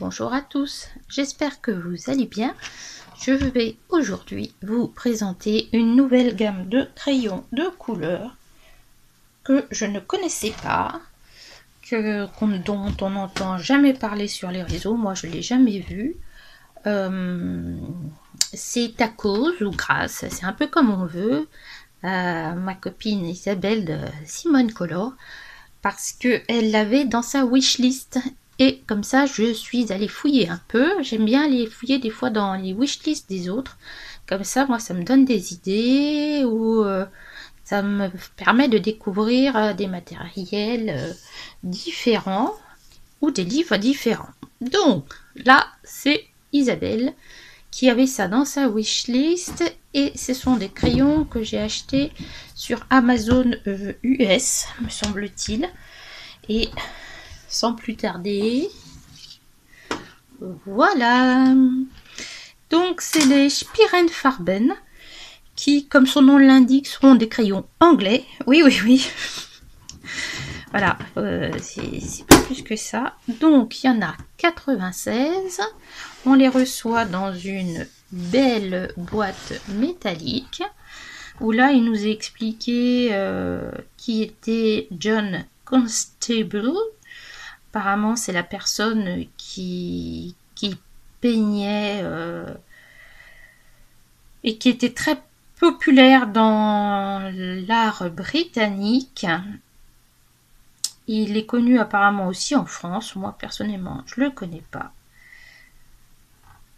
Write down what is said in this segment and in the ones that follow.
bonjour à tous, j'espère que vous allez bien. Je vais aujourd'hui vous présenter une nouvelle gamme de crayons de couleur que je ne connaissais pas, dont on n'entend jamais parler sur les réseaux. Moi je ne l'ai jamais vu. C'est à cause ou grâce, c'est un peu comme on veut, ma copine Isabelle de Simone Color, parce qu'elle l'avait dans sa wishlist. Et comme ça, je suis allée fouiller un peu. J'aime bien aller fouiller des fois dans les wishlists des autres. Comme ça, moi, ça me donne des idées ou ça me permet de découvrir des matériels différents ou des livres différents. Donc, là, c'est Isabelle qui avait ça dans sa wishlist. Et ce sont des crayons que j'ai achetés sur Amazon US, me semble-t-il. Et sans plus tarder, voilà. Donc c'est les Spirenfarben qui, comme son nom l'indique, seront des crayons anglais. Oui, oui, oui. Voilà, c'est pas plus que ça. Donc il y en a 96. On les reçoit dans une belle boîte métallique. Où là, il nous a expliqué qui était John Constable. Apparemment, c'est la personne qui peignait et qui était très populaire dans l'art britannique. Il est connu apparemment aussi en France. Moi, personnellement, je le connais pas.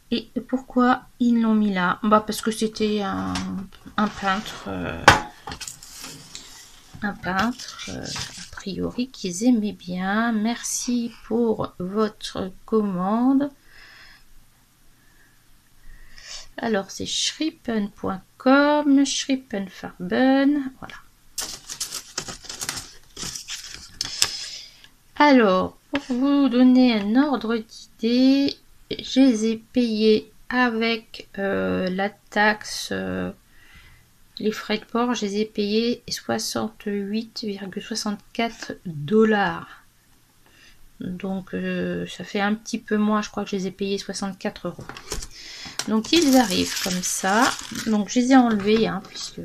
Et pourquoi ils l'ont mis là? Bah parce que c'était un peintre, a priori qu'ils aimaient bien. Merci pour votre commande. Alors c'est schrippen.com, Schripenfarben, voilà. Alors pour vous donner un ordre d'idée, je les ai payés avec la taxe, les frais de port, je les ai payés 68,64 $. Donc ça fait un petit peu moins, je crois que je les ai payés 64 €. Donc ils arrivent comme ça. Donc je les ai enlevés, hein, puisque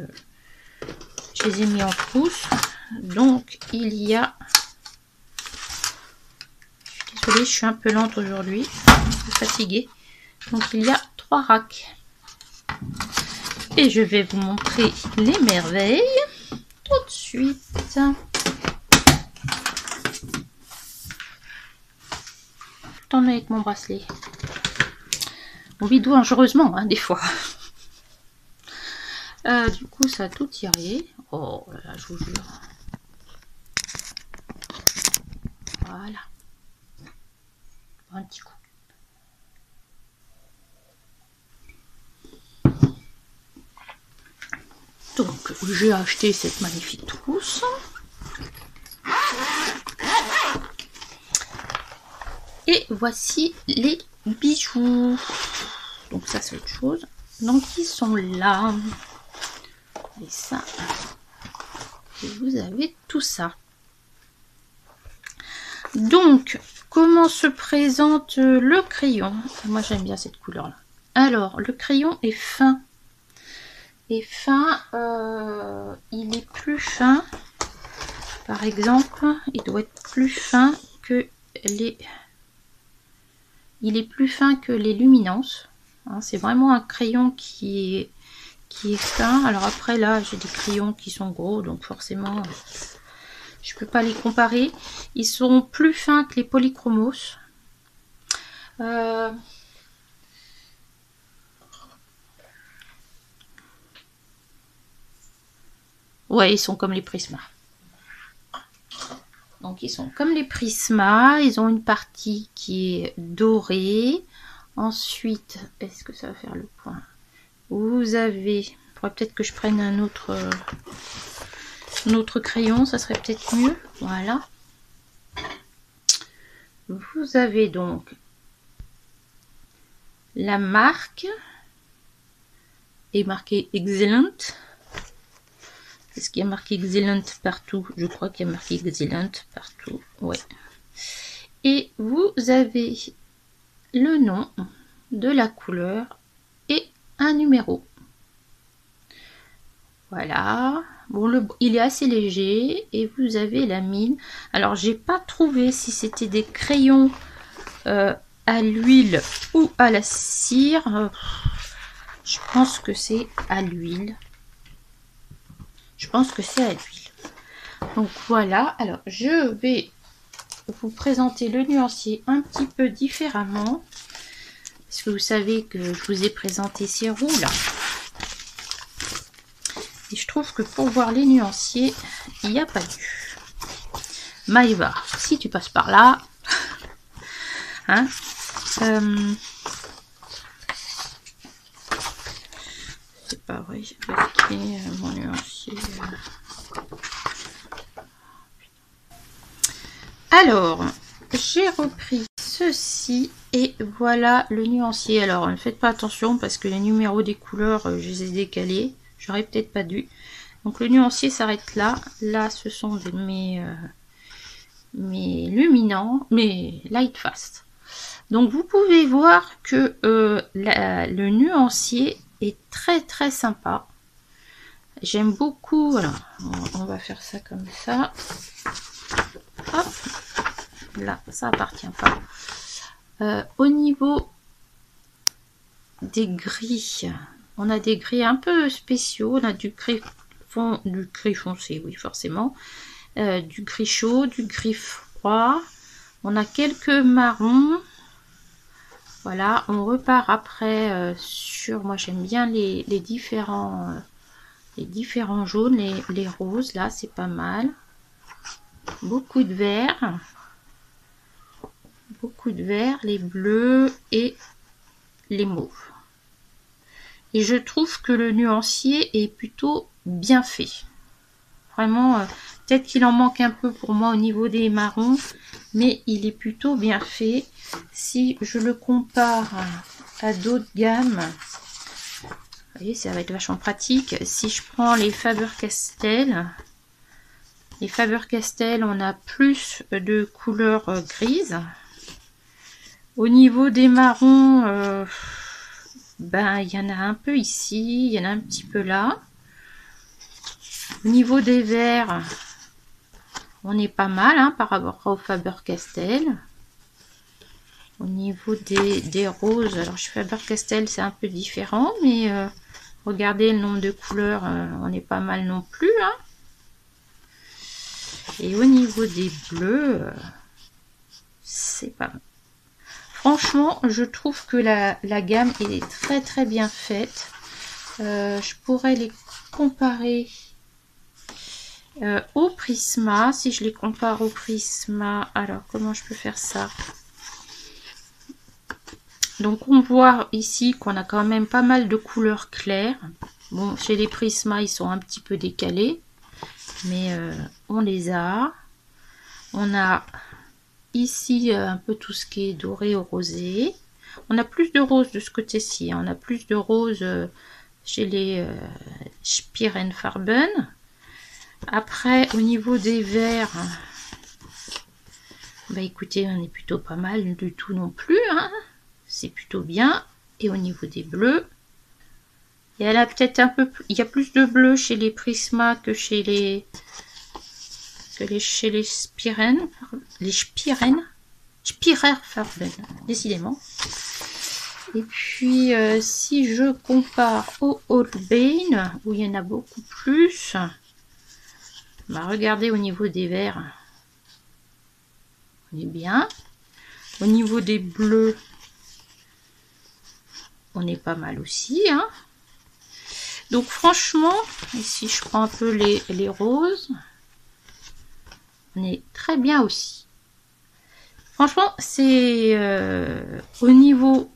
je les ai mis en trousse. Donc il y a... Désolée, je suis un peu lente aujourd'hui, un peu fatiguée. Donc il y a 3 racks. Et je vais vous montrer les merveilles tout de suite. T'en es avec mon bracelet. On vit dangereusement, hein, des fois. Du coup, ça a tout tiré. Oh là là, je vous jure. Voilà. Un petit coup. Donc, j'ai acheté cette magnifique trousse. Et voici les bijoux. Donc ça, c'est autre chose. Donc, ils sont là. Et ça, et vous avez tout ça. Donc, comment se présente le crayon? Moi, j'aime bien cette couleur-là. Alors, le crayon est fin. Et fin, il est plus fin. Par exemple, il doit être plus fin que les... Il est plus fin que les luminances. Hein, c'est vraiment un crayon qui est fin. Alors après, là, j'ai des crayons qui sont gros, donc forcément, je peux pas les comparer. Ils seront plus fins que les polychromos. Ouais, ils sont comme les Prisma. Donc, ils sont comme les Prisma. Ils ont une partie qui est dorée. Ensuite, est-ce que ça va faire le point? Vous avez... Il faudrait peut-être que je prenne un autre crayon. Ça serait peut-être mieux. Voilà. Vous avez donc la marque. Est marquée Excellent. Est-ce qu'il y a marqué Excellent partout? Je crois qu'il y a marqué Excellent partout. Ouais. Et vous avez le nom de la couleur et un numéro. Voilà. Bon, il est assez léger et vous avez la mine. Alors, j'ai pas trouvé si c'était des crayons à l'huile ou à la cire. Je pense que c'est à l'huile. Je pense que c'est à l'huile. Donc voilà. Alors, je vais vous présenter le nuancier un petit peu différemment. Parce que vous savez que je vous ai présenté ces roues là. Et je trouve que pour voir les nuanciers, il n'y a pas dû. Maïva, si tu passes par là, hein, c'est pas vrai, j'ai bloqué mon nuancier. Alors, j'ai repris ceci et voilà le nuancier. Alors, ne faites pas attention parce que les numéros des couleurs, je les ai décalés. J'aurais peut-être pas dû. Donc le nuancier s'arrête là. Là, ce sont mes luminants, mes light fast. Donc vous pouvez voir que le nuancier est très sympa. J'aime beaucoup. Alors, on va faire ça comme ça. Hop. Là, ça appartient pas. Au niveau des gris, on a des gris un peu spéciaux. On a du gris foncé, oui, forcément. Du gris chaud, du gris froid. On a quelques marrons. Voilà, on repart après sur... Moi, j'aime bien les différents jaunes, les roses. Là, c'est pas mal. Beaucoup de vert. Les bleus et les mauves. Et je trouve que le nuancier est plutôt bien fait. Vraiment, peut-être qu'il en manque un peu pour moi au niveau des marrons, mais il est plutôt bien fait. Si je le compare à d'autres gammes, vous voyez, ça va être vachement pratique. Si je prends les Faber-Castell, on a plus de couleur grise. Au niveau des marrons, ben, il y en a un peu ici, il y en a un petit peu là. Au niveau des verts, on est pas mal hein, par rapport au Faber-Castell. Au niveau des roses, alors chez Faber-Castell c'est un peu différent, mais regardez le nombre de couleurs, on est pas mal non plus. Hein. Et au niveau des bleus, c'est pas mal. Franchement, je trouve que la gamme est très bien faite. Je pourrais les comparer au Prisma. Si je les compare au Prisma, alors comment je peux faire ça? Donc on voit ici qu'on a quand même pas mal de couleurs claires. Bon, chez les Prisma, ils sont un petit peu décalés. Mais on les a. On a ici un peu tout ce qui est doré au rosé. On a plus de rose de ce côté-ci. On a plus de rose chez les Spirenfarben. Après, au niveau des verts, bah écoutez, on est plutôt pas mal du tout non plus. Hein. C'est plutôt bien. Et au niveau des bleus, il y a là peut-être un peu plus, il y a plus de bleu chez les Prisma que chez les Spirerfarben, décidément. Et puis si je compare au Holbein où il y en a beaucoup plus, bah regardez au niveau des verts, on est bien. Au niveau des bleus, on est pas mal aussi. Hein. Donc franchement, ici je prends un peu les roses. On est très bien aussi. Franchement, c'est au niveau,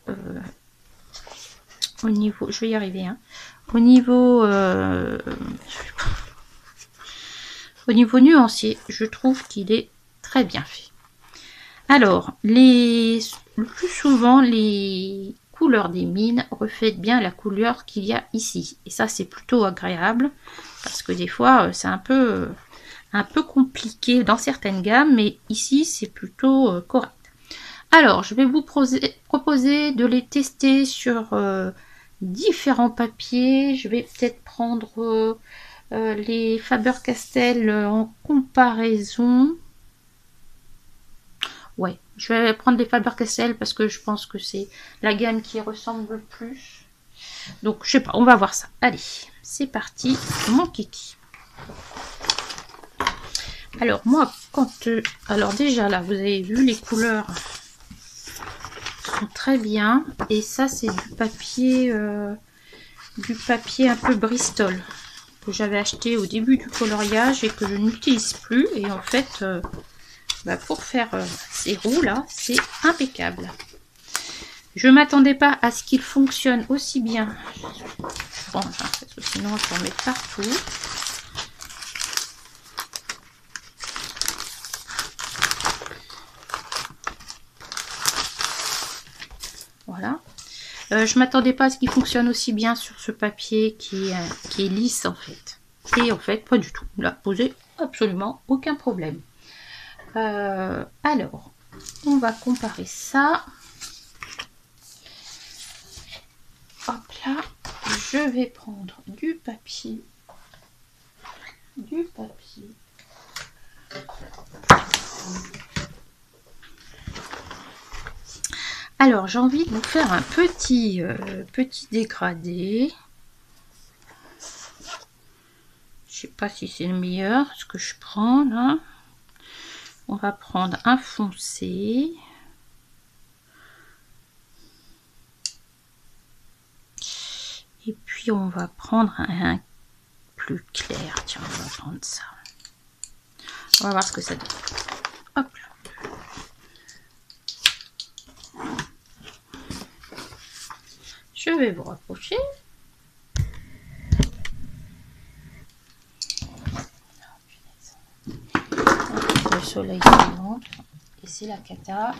je vais y arriver. Hein, au niveau nuancier, je trouve qu'il est très bien fait. Alors, le plus souvent, les couleurs des mines reflètent bien la couleur qu'il y a ici. Et ça, c'est plutôt agréable parce que des fois, c'est un peu compliqué dans certaines gammes, mais ici c'est plutôt correct. Alors, je vais vous proposer de les tester sur différents papiers. Je vais peut-être prendre les Faber-Castell en comparaison. Ouais, je vais prendre les Faber-Castell parce que je pense que c'est la gamme qui ressemble le plus. Donc, je sais pas, on va voir ça. Allez, c'est parti, mon kiki. Alors, moi, quand... alors déjà, là, vous avez vu, les couleurs sont très bien. Et ça, c'est du papier un peu Bristol que j'avais acheté au début du coloriage et que je n'utilise plus. Et en fait, pour faire ces roues là, c'est impeccable. Je m'attendais pas à ce qu'il fonctionne aussi bien. Bon, parce que sinon on peut en mettre partout. Voilà. Je m'attendais pas à ce qu'il fonctionne aussi bien sur ce papier qui est lisse en fait. Et en fait, pas du tout. Il a posé absolument aucun problème. Alors, on va comparer ça. Hop là, je vais prendre du papier. Alors, j'ai envie de vous faire un petit dégradé. Je sais pas si c'est le meilleur, ce que je prends là. On va prendre un foncé. Et puis on va prendre un plus clair. Tiens, on va prendre ça. On va voir ce que ça donne. Hop là. Je vais vous rapprocher. Le soleil se montre. Et c'est la cata.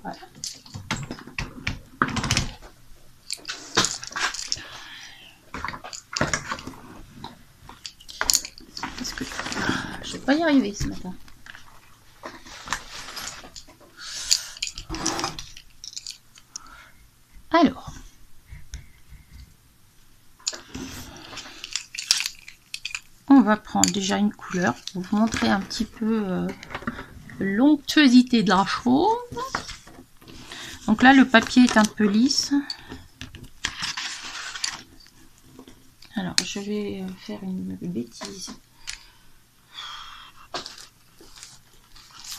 Voilà. Est-ce que je vais pas y arriver ce matin? Alors, on va prendre déjà une couleur pour vous montrer un petit peu l'onctuosité de la chose. Donc là, le papier est un peu lisse. Alors, je vais faire une bêtise.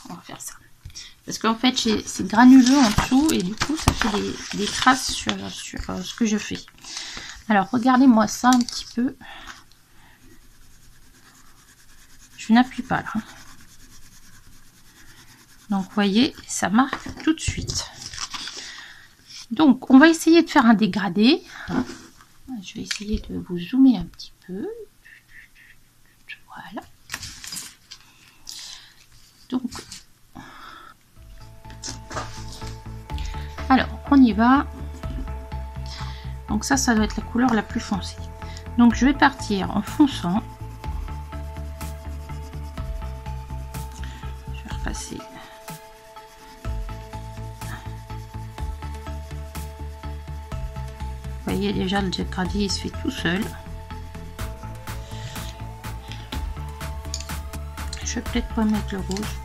On va faire ça. Parce qu'en fait, c'est granuleux en dessous et du coup, ça fait des traces sur ce que je fais. Alors, regardez-moi ça un petit peu. Je n'appuie pas là. Donc, vous voyez, ça marque tout de suite. Donc, on va essayer de faire un dégradé. Je vais essayer de vous zoomer un petit peu. Voilà. Donc, alors, on y va. Donc ça doit être la couleur la plus foncée. Donc, je vais partir en fonçant. Je vais repasser. Vous voyez déjà le dégradé il se fait tout seul. Je vais peut-être pas mettre le rouge.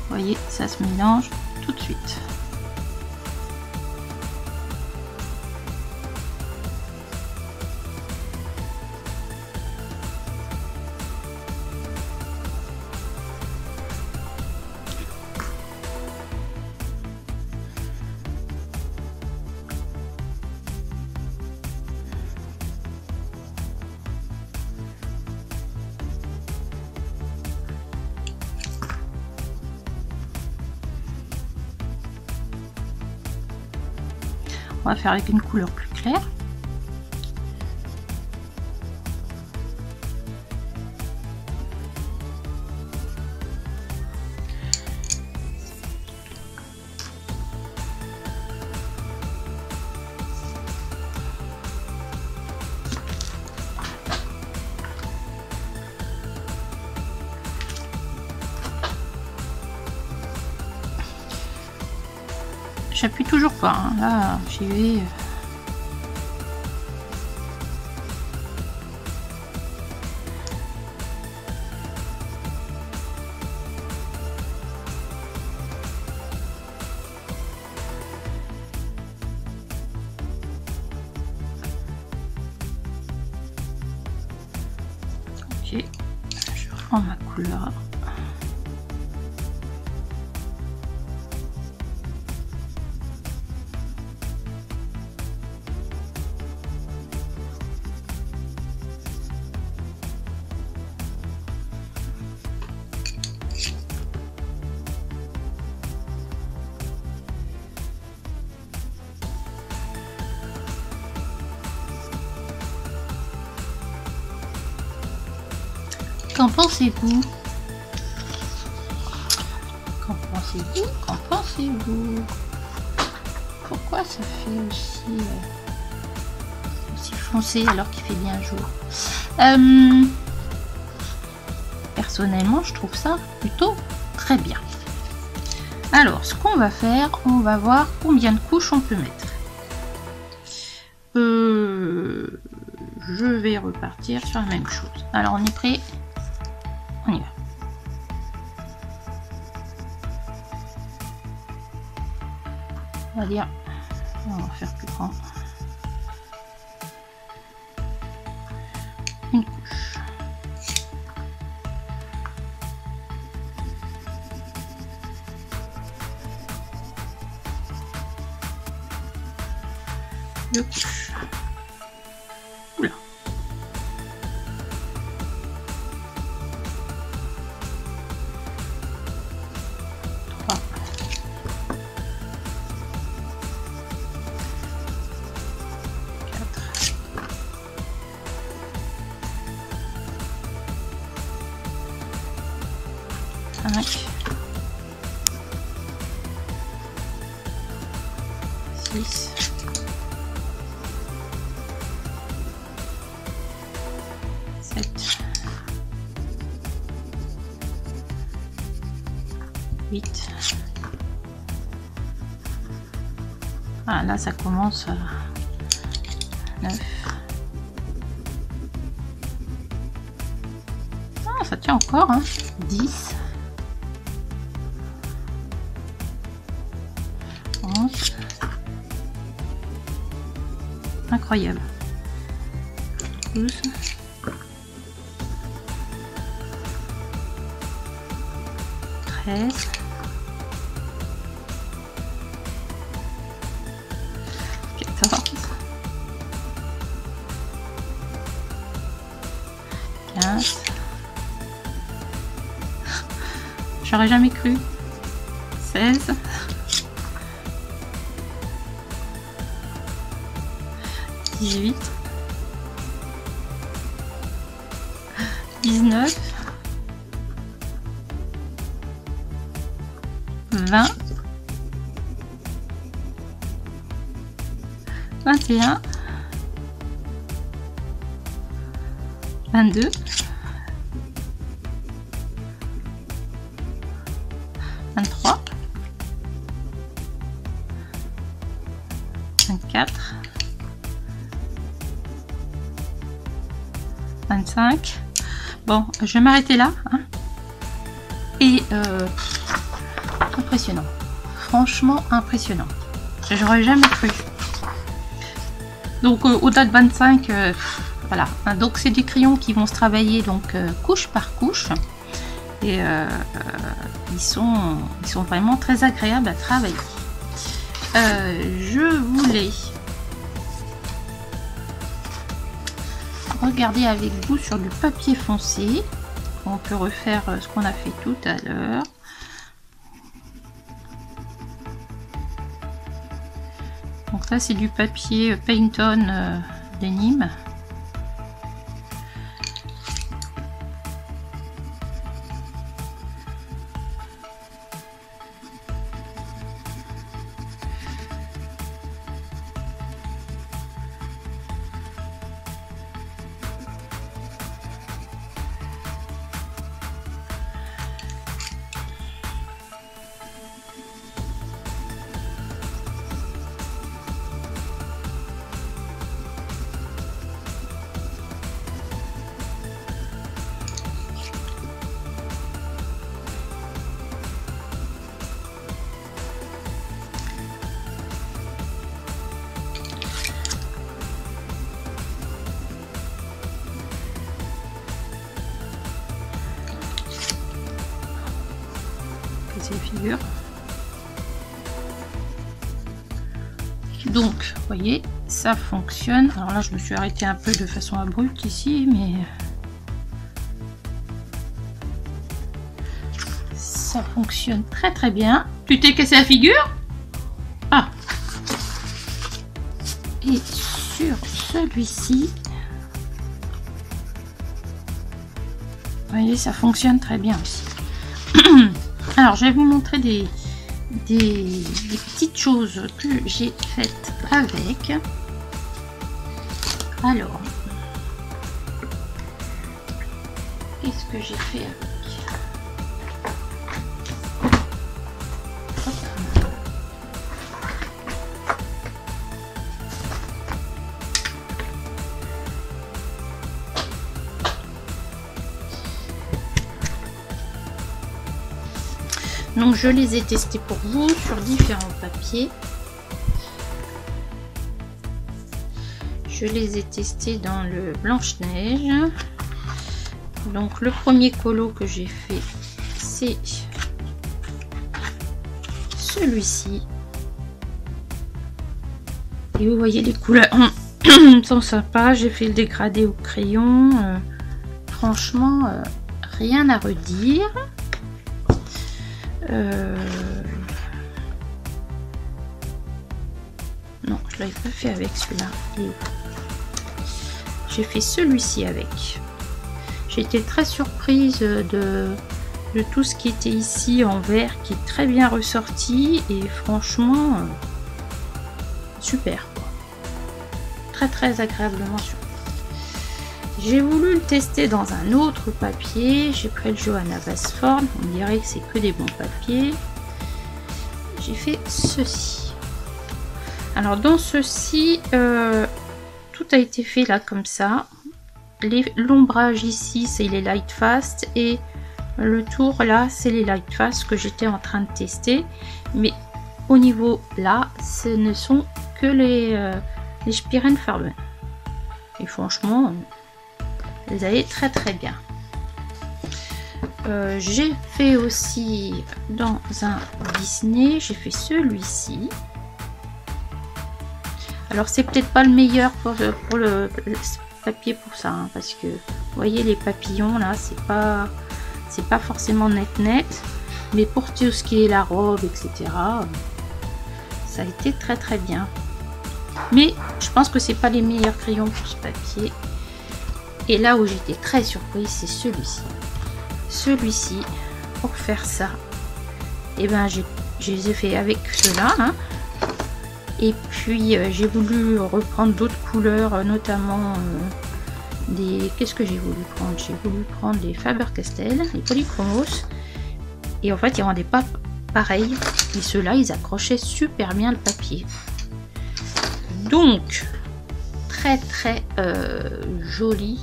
Vous voyez, ça se mélange tout de suite. On va faire avec une couleur plus claire. j'appuie toujours pas. Hein. Là, j'y vais. Ok, je prends ma couleur. Qu'en pensez-vous? Qu'en pensez-vous? Qu'en pensez-vous? Pourquoi ça fait aussi foncé alors qu'il fait bien jour? Personnellement, je trouve ça plutôt très bien. Alors, ce qu'on va faire, on va voir combien de couches on peut mettre. Je vais repartir sur la même chose. Alors, on est prêt? On y va. On va dire, on va faire plus grand. Une couche. Deux couches. Oula. 3. 4. 5. 6. 7. 8. Ah là ça commence à 9. Ah ça tient encore hein. 10. 11. Incroyable. 12. 13. 14. 15. J'aurais jamais cru. 16. 18. 19. 20. 21. 22. 23. 24. 25. Bon, je vais m'arrêter là. Hein. Et impressionnant. Franchement impressionnant. J'aurais jamais cru. Donc au-delà de 25, voilà. Hein, donc c'est des crayons qui vont se travailler donc couche par couche. Et ils sont vraiment très agréables à travailler. Je voulais regarder avec vous sur du papier foncé. On peut refaire ce qu'on a fait tout à l'heure. Donc là c'est du papier Paint-On Denim. figure. Donc, vous voyez, ça fonctionne. Alors là, je me suis arrêtée un peu de façon abrupte ici, mais ça fonctionne très très bien. Tu t'es cassé la figure? Ah. Et sur celui-ci, vous voyez, ça fonctionne très bien aussi. Alors, je vais vous montrer des petites choses que j'ai faites avec. Alors, qu'est-ce que j'ai fait avec? Donc je les ai testés pour vous sur différents papiers. Je les ai testés dans le Blanche-Neige. Donc le premier colo que j'ai fait, c'est celui-ci. Et vous voyez, les couleurs sont sympas. J'ai fait le dégradé au crayon. Franchement, rien à redire. Non, je l'avais pas fait avec celui-là. J'ai fait celui-ci avec. J'ai été très surprise de tout ce qui était ici en vert, qui est très bien ressorti, et franchement super, très très agréablement surpris. J'ai voulu le tester dans un autre papier. J'ai pris le Johanna Basford. On dirait que c'est que des bons papiers. J'ai fait ceci. Alors dans ceci, tout a été fait là comme ça. L'ombrage ici, c'est les Light Fast, et le tour là, c'est les Light Fast que j'étais en train de tester. Mais au niveau là, ce ne sont que les Spirnfarben. Et franchement, vous allez très très bien. J'ai fait aussi dans un Disney, j'ai fait celui-ci. Alors c'est peut-être pas le meilleur pour le papier pour ça, hein, parce que vous voyez les papillons là, c'est pas forcément net, mais pour tout ce qui est la robe, etc., ça a été très très bien. Mais je pense que c'est pas les meilleurs crayons pour ce papier. Et là où j'étais très surprise, c'est celui-ci. Celui-ci, pour faire ça, et ben je les ai fait avec ceux-là, hein. Et puis j'ai voulu reprendre d'autres couleurs, notamment des... Qu'est-ce que j'ai voulu prendre? J'ai voulu prendre les Faber-Castell, les Polychromos. Et en fait, ils rendaient pas pareil. Et ceux-là, ils accrochaient super bien le papier. Donc, très très joli.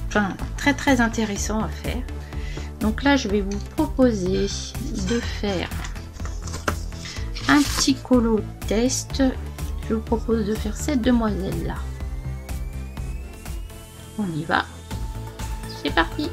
Enfin, très très intéressant à faire. Donc là, je vais vous proposer de faire un petit colo test. Je vous propose de faire cette demoiselle là. On y va. C'est parti.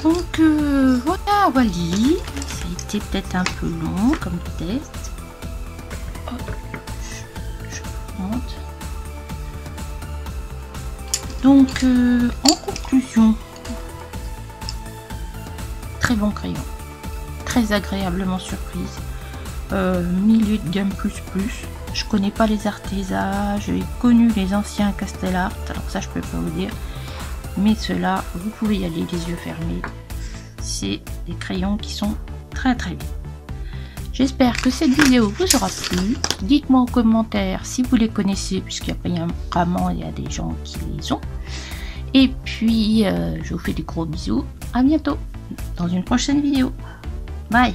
Donc voilà, Wally. Ça a été peut-être un peu long comme test. Hop, je monte. Donc en conclusion, très bon crayon, très agréablement surprise. Milieu de gamme plus. Je connais pas les Arteza, j'ai connu les anciens Castellart, alors ça je peux pas vous dire. Mais ceux-là, vous pouvez y aller les yeux fermés. C'est des crayons qui sont très bien. J'espère que cette vidéo vous aura plu. Dites-moi en commentaire si vous les connaissez, puisqu'apparemment il y a des gens qui les ont. Et puis, je vous fais des gros bisous. À bientôt dans une prochaine vidéo. Bye!